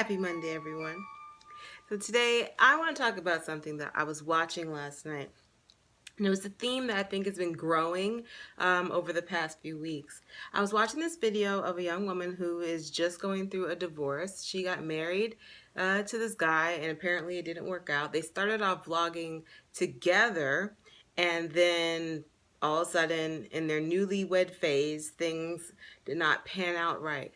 Happy Monday, everyone. So today I want to talk about something that I was watching last night. And it was a theme that I think has been growing over the past few weeks. I was watching this video of a young woman who is just going through a divorce. She got married to this guy, and apparently it didn't work out. They started off vlogging together, and then all of a sudden, in their newlywed phase, things did not pan out right.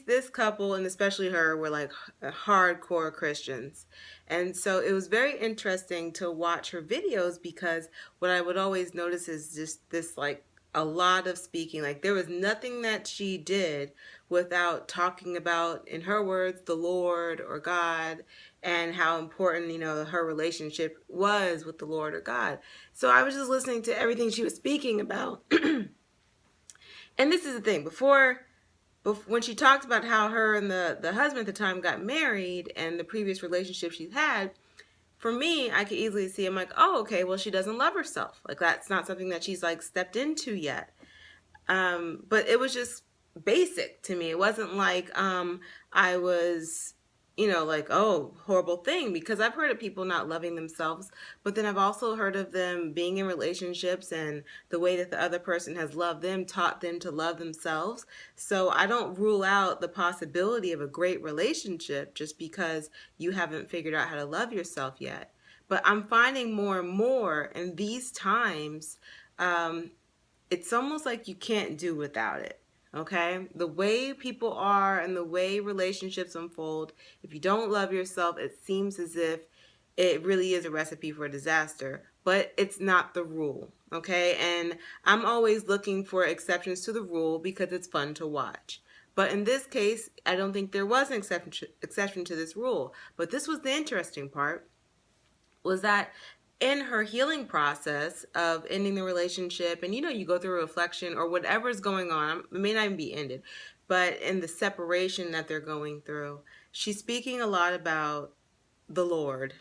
This couple, and especially her, were like hardcore Christians. And so it was very interesting to watch her videos, because what I would always notice is just this, like, a lot of speaking. Like, there was nothing that she did without talking about, in her words, the Lord or God, and how important, her relationship was with the Lord or God. So I was just listening to everything she was speaking about. And this is the thing, when she talked about how her and the husband at the time got married and the previous relationship she's had, for me, I could easily see, I'm like, oh, okay, well, she doesn't love herself. Like, that's not something that she's, like, stepped into yet. But it was just basic to me. It wasn't like I was, like, oh, horrible thing, because I've heard of people not loving themselves, but then I've also heard of them being in relationships, and the way that the other person has loved them taught them to love themselves. So I don't rule out the possibility of a great relationship just because you haven't figured out how to love yourself yet. But I'm finding more and more in these times, it's almost like you can't do without it. Okay? The way people are and the way relationships unfold, if you don't love yourself, it seems as if it really is a recipe for a disaster, but it's not the rule. Okay? And I'm always looking for exceptions to the rule because it's fun to watch. But in this case, I don't think there was an exception to this rule. But this was the interesting part, was that in her healing process of ending the relationship, and you go through a reflection or whatever's going on, it may not even be ended, but in the separation that they're going through, she's speaking a lot about the Lord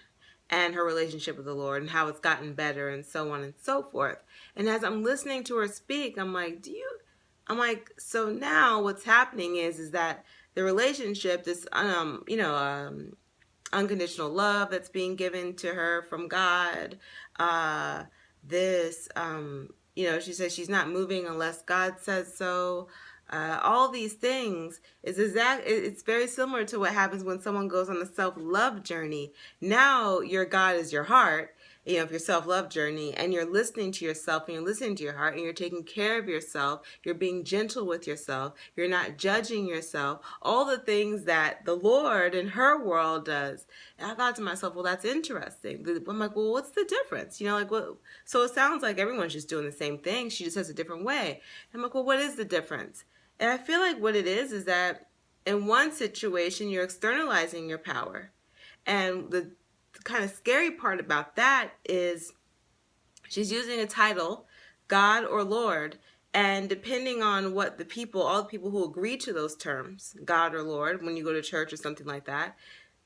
and her relationship with the Lord and how it's gotten better and so on and so forth. And as I'm listening to her speak, I'm like, so now what's happening is that the relationship, this unconditional love that's being given to her from God. This, she says she's not moving unless God says so. All these things it's very similar to what happens when someone goes on a self-love journey. Now your God is your heart, of your self-love journey, and you're listening to yourself and you're listening to your heart and you're taking care of yourself. You're being gentle with yourself. You're not judging yourself. All the things that the Lord in her world does. And I thought to myself, well, that's interesting. I'm like, well, what's the difference? Like, what? So it sounds like everyone's just doing the same thing. She just has a different way. And I'm like, well, what is the difference? And I feel like what it is that in one situation, you're externalizing your power. And the kind of scary part about that is she's using a title, God or Lord, and depending on what all the people who agree to those terms, God or Lord, when you go to church or something like that,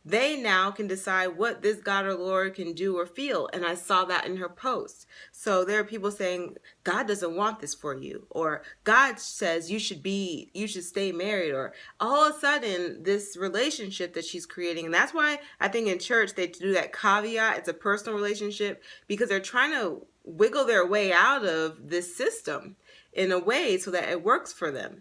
they now can decide what this God or Lord can do or feel. And I saw that in her post. So there are people saying, God doesn't want this for you, or God says you should stay married, or all of a sudden this relationship that she's creating. And that's why I think in church they do that caveat, it's a personal relationship, because they're trying to wiggle their way out of this system in a way so that it works for them.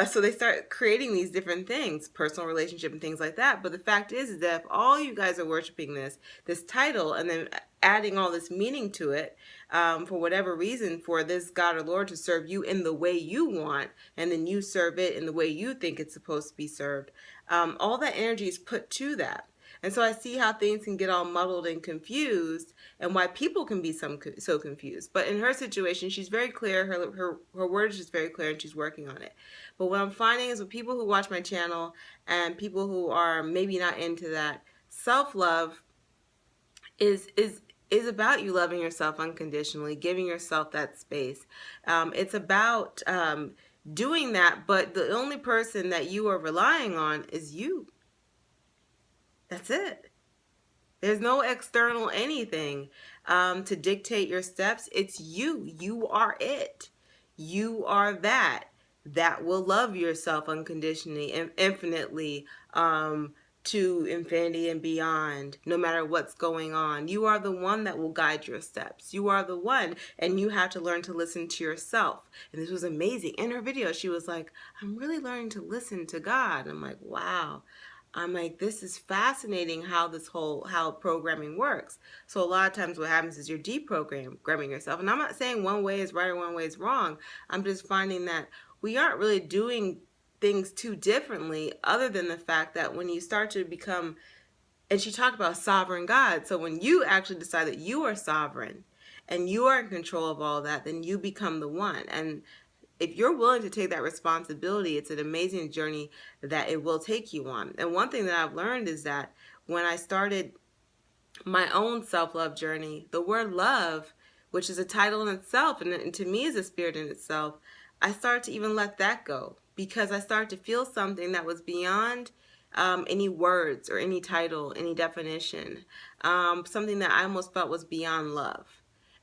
So they start creating these different things, personal relationship and things like that. But the fact is that if all you guys are worshiping this title and then adding all this meaning to it, for whatever reason, for this God or Lord to serve you in the way you want, and then you serve it in the way you think it's supposed to be served, all that energy is put to that. And so I see how things can get all muddled and confused, and why people can be so confused. But in her situation, she's very clear. Her word is just very clear, and she's working on it. But what I'm finding is with people who watch my channel and people who are maybe not into that, self-love is about you loving yourself unconditionally, giving yourself that space. It's about doing that, but the only person that you are relying on is you. That's it. There's no external anything to dictate your steps. It's you. You are it. You are that will love yourself unconditionally and infinitely, to infinity and beyond, no matter what's going on. You are the one that will guide your steps. You are the one, and you have to learn to listen to yourself. And this was amazing. In her video, she was like, I'm really learning to listen to God. And I'm like, wow. I'm like, this is fascinating how programming works. So a lot of times what happens is you're deprogramming yourself. And I'm not saying one way is right or one way is wrong. I'm just finding that we aren't really doing things too differently, other than the fact that when you start to become, and she talked about sovereign God. So when you actually decide that you are sovereign and you are in control of all that, then you become the one. And if you're willing to take that responsibility, it's an amazing journey that it will take you on. And one thing that I've learned is that when I started my own self-love journey, the word love, which is a title in itself and to me is a spirit in itself, I started to even let that go, because I started to feel something that was beyond any words or any title, any definition, something that I almost felt was beyond love.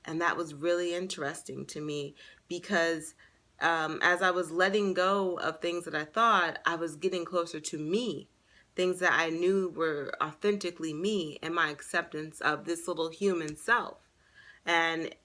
And that was really interesting to me, because as I was letting go of things that I thought, I was getting closer to me, things that I knew were authentically me, and my acceptance of this little human self. And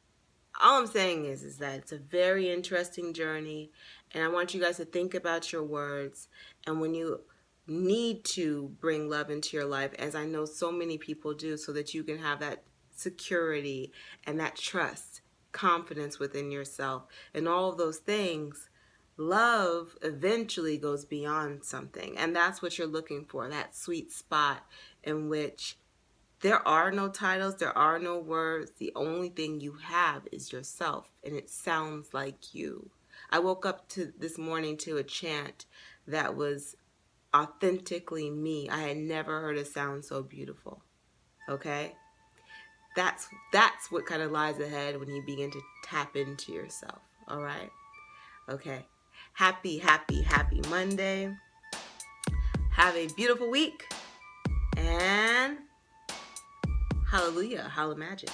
all I'm saying is that it's a very interesting journey, and I want you guys to think about your words, and when you need to bring love into your life, as I know so many people do, so that you can have that security and that trust, confidence within yourself, and all of those things. Love eventually goes beyond something, and that's what you're looking for, that sweet spot in which there are no titles, there are no words. The only thing you have is yourself, and it sounds like you. I woke up to this morning to a chant that was authentically me. I had never heard a sound so beautiful. Okay? That's what kind of lies ahead when you begin to tap into yourself. All right? Okay. Happy, happy, happy Monday. Have a beautiful week. And hallelujah, holla magic.